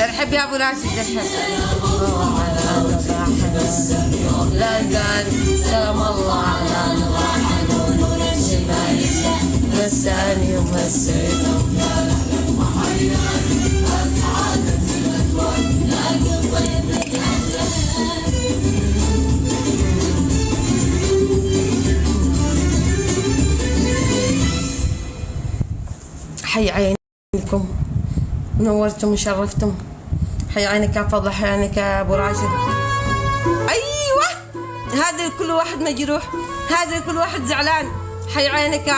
ارحب يا ابو راشد ارحب. لا قال سلام الله على نور الشمال مساني ومسيت. حي عينكم، نورتم وشرفتم. حي عينك يا فضل، حي عينك يا ابو راشد. ايوه هذا كل واحد مجروح، هذا كل واحد زعلان. حي عينك يا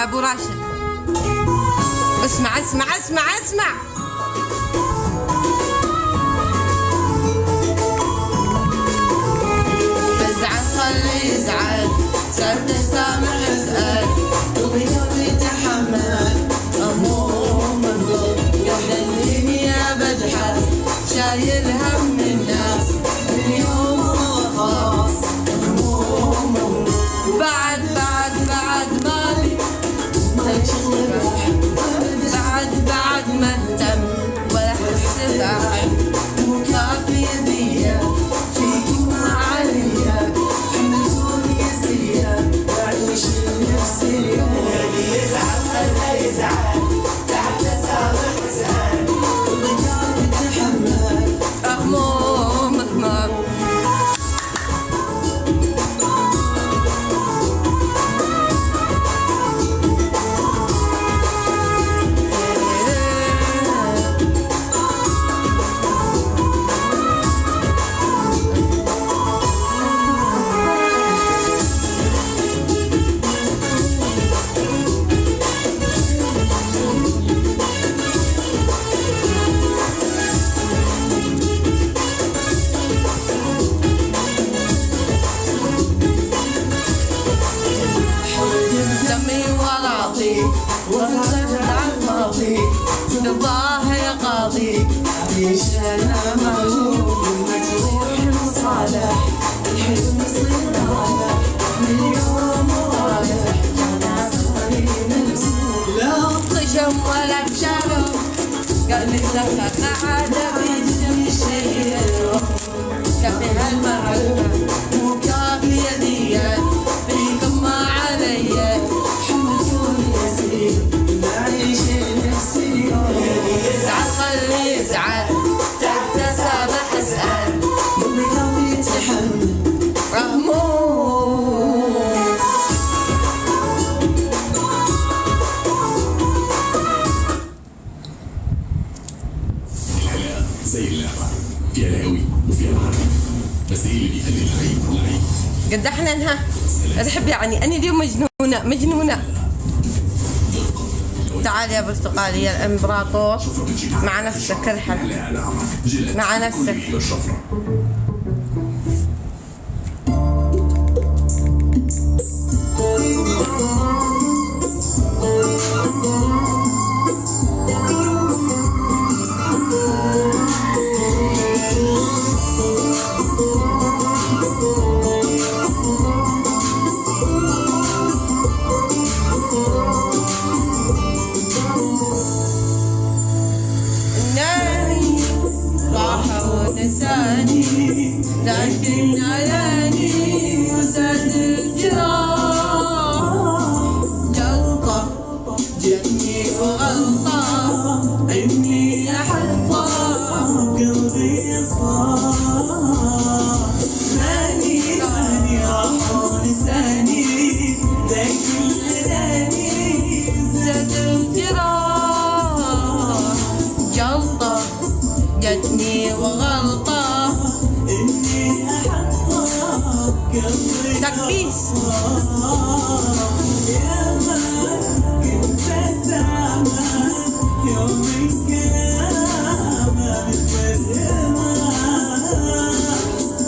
ابو راشد. اسمع اسمع اسمع اسمع. ازعل خليه يزعل، صرت سامح اسال وبيومي تحمل هموم الظل. قبل الدنيا بجحس شايل هم الناس من يوم خلاص هموم. بعد مالي بعد ما اهتم ولا احس بعد مو كافي بيا فيكم عليا حملتوني يسيا بعيش نفسي اليوم. يزعل خليه يزعل تحت سامح اسال وبيومي تحمل هموم هموم. وصلت عالفاضي ترضاها يا قاضي. عيش انا موجود لما تروح المصالح الحلم يصير طالع من اليوم رايح. انا صاري ملزوم لا طشم ولا بشرم قلبي لك عادة بيجي شيء كفي هالمعرفة مو كافي يديا فيكم ما عليا حملتوني يسير بعيش نفسي اليوم. يزعل خليه يزعل تحت سامح اسأل مو كافي يتحمل هموم. الحياة زي اللعبة فيها الهوي وفيها العنف، بس ايه اللي بيخلي اللعيب؟ قد احنا انها ارحب يعني انا اليوم مجنونة. تعال يا برتقالي يا الامبراطور مع نفسك ارحب مع نفسك. لكن علاني وزاد الجراح جلطة جتني وغلطة إني أحطة قلبي صار ماني راح لساني لكن علاني زاد الجراح جلطة جتني وغلطة تكبيس. يا ما كنت أتعمى يوم القيامة متفهمة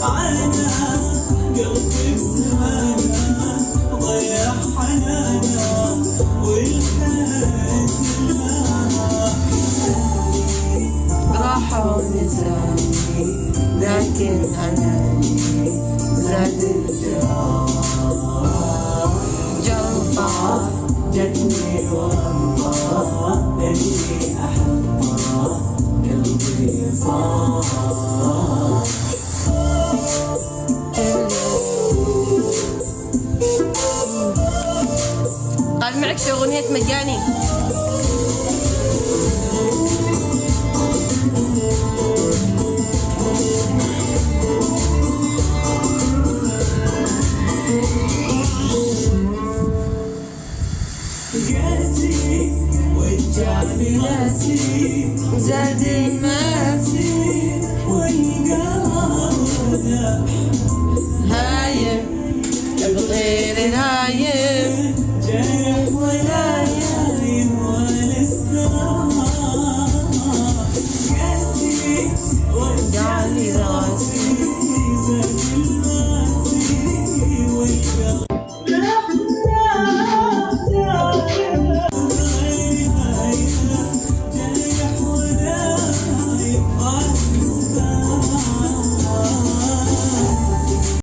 عنا قلبي بزمانة ضيع حنانه والحياة راحوا لساني لكن أناني زاد الجراح جلطة جتني وغلطة إني قال معك شو أغنية مجاني. قاسي وجعني راسي زاد الماسي والقمر